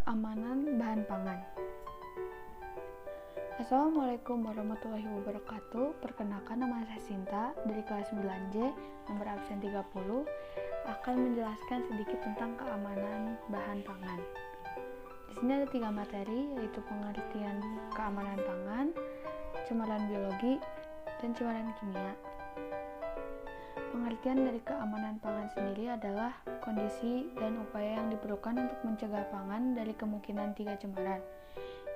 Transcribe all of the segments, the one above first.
keamanan bahan pangan. Assalamualaikum warahmatullahi wabarakatuh. Perkenalkan, nama saya Sinta dari kelas 9J, nomor absen 30, akan menjelaskan sedikit tentang keamanan bahan pangan. Di sini ada 3 materi, yaitu pengertian keamanan pangan, cemaran biologi, dan cemaran kimia. Pengertian dari keamanan pangan sendiri adalah kondisi dan upaya yang diperlukan untuk mencegah pangan dari kemungkinan 3 cemaran,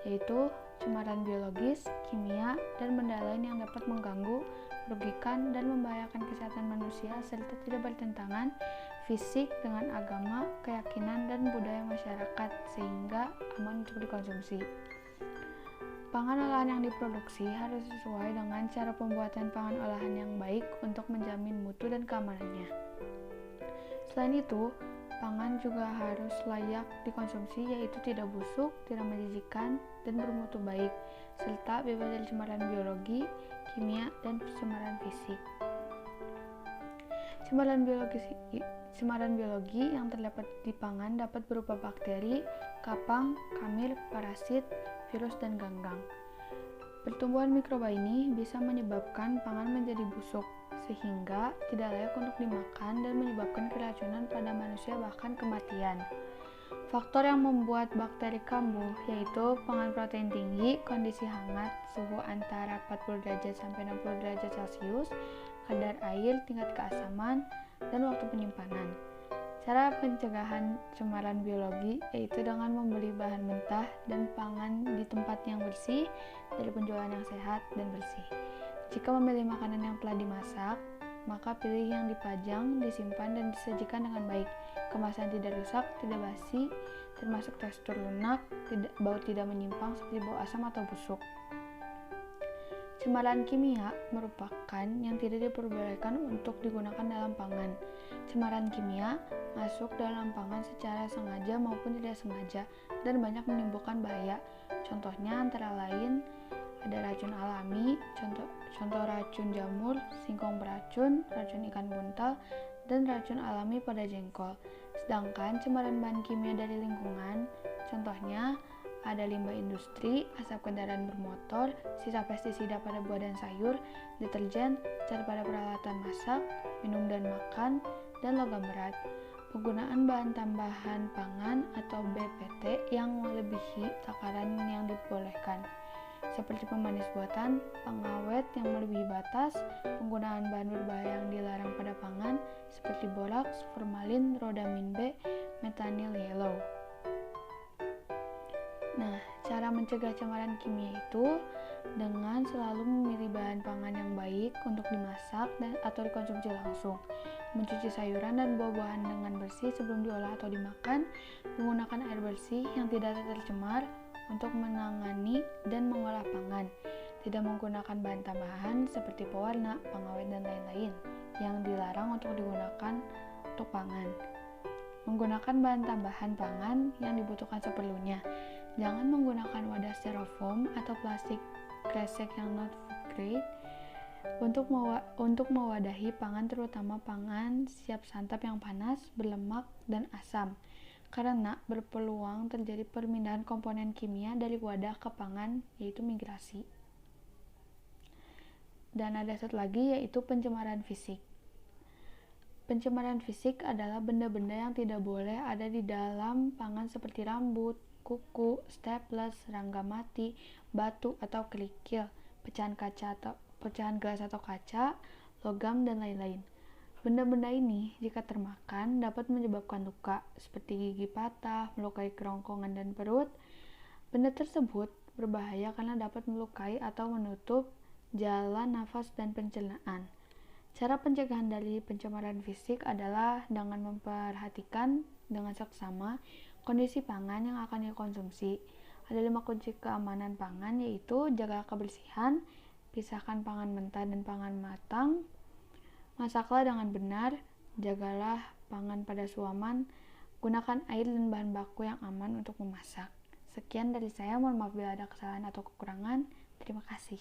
yaitu cemaran biologis, kimia, dan benda lain yang dapat mengganggu, merugikan, dan membahayakan kesehatan manusia serta tidak bertentangan fisik dengan agama, keyakinan, dan budaya masyarakat sehingga aman untuk dikonsumsi. Pangan olahan yang diproduksi harus sesuai dengan cara pembuatan pangan olahan yang baik untuk menjamin mutu dan keamanannya. Selain itu, pangan juga harus layak dikonsumsi, yaitu tidak busuk, tidak menjijikkan, dan bermutu baik, serta bebas dari cemaran biologi, kimia, dan cemaran fisik. Cemaran biologi yang terdapat di pangan dapat berupa bakteri, kapang, kamir, parasit, virus, dan ganggang. Pertumbuhan mikroba ini bisa menyebabkan pangan menjadi busuk, sehingga tidak layak untuk dimakan dan menyebabkan keracunan pada manusia bahkan kematian. Faktor yang membuat bakteri kambuh yaitu pangan protein tinggi, kondisi hangat, suhu antara 40 derajat sampai 60 derajat Celcius, kadar air, tingkat keasaman, dan waktu penyimpanan. Cara pencegahan cemaran biologi yaitu dengan membeli bahan mentah dan pangan di tempat yang bersih, dari penjualan yang sehat dan bersih. Jika memilih makanan yang telah dimasak, maka pilih yang dipajang, disimpan, dan disajikan dengan baik. Kemasan tidak rusak, tidak basi, termasuk tekstur lunak, bau tidak menyimpang seperti bau asam atau busuk. Cemaran kimia merupakan yang tidak diperbolehkan untuk digunakan dalam pangan. Cemaran kimia masuk dalam pangan secara sengaja maupun tidak sengaja dan banyak menimbulkan bahaya. Contohnya antara lain ada racun alami, contoh racun jamur, singkong beracun, racun ikan buntal, dan racun alami pada jengkol. Sedangkan cemaran bahan kimia dari lingkungan, contohnya ada limbah industri, asap kendaraan bermotor, sisa pestisida pada buah dan sayur, deterjen, cat pada peralatan masak, minum dan makan, dan logam berat. Penggunaan bahan tambahan pangan atau BPT yang melebihi takaran yang dibolehkan, seperti pemanis buatan, pengawet yang melebihi batas, penggunaan bahan berbahaya yang dilarang pada pangan, seperti boraks, formalin, rodamin B, metanyl yellow. Nah, cara mencegah cemaran kimia itu dengan selalu memilih bahan pangan yang baik untuk dimasak atau dikonsumsi langsung, mencuci sayuran dan buah-buahan dengan bersih sebelum diolah atau dimakan, menggunakan air bersih yang tidak tercemar untuk menangani dan mengolah pangan, tidak menggunakan bahan tambahan seperti pewarna, pengawet, dan lain-lain yang dilarang untuk digunakan untuk pangan. Menggunakan bahan tambahan pangan yang dibutuhkan seperlunya. Jangan menggunakan wadah styrofoam atau plastik kresek yang not food grade untuk mewadahi pangan, terutama pangan siap santap yang panas, berlemak, dan asam, karena berpeluang terjadi perpindahan komponen kimia dari wadah ke pangan, yaitu migrasi. Dan ada satu lagi, yaitu pencemaran fisik. Pencemaran fisik adalah benda-benda yang tidak boleh ada di dalam pangan seperti rambut, kuku, staples, serangga mati, batu atau kerikil, pecahan gelas atau kaca, logam, dan lain-lain. Benda-benda ini jika termakan dapat menyebabkan luka seperti gigi patah, melukai kerongkongan dan perut. Benda tersebut berbahaya karena dapat melukai atau menutup jalan nafas dan pencernaan. Cara pencegahan dari pencemaran fisik adalah dengan memperhatikan dengan seksama kondisi pangan yang akan dikonsumsi. Ada 5 kunci keamanan pangan, yaitu jaga kebersihan, pisahkan pangan mentah dan pangan matang, masaklah dengan benar, jagalah pangan pada suaman, gunakan air dan bahan baku yang aman untuk memasak. Sekian dari saya, mohon maaf bila ada kesalahan atau kekurangan. Terima kasih.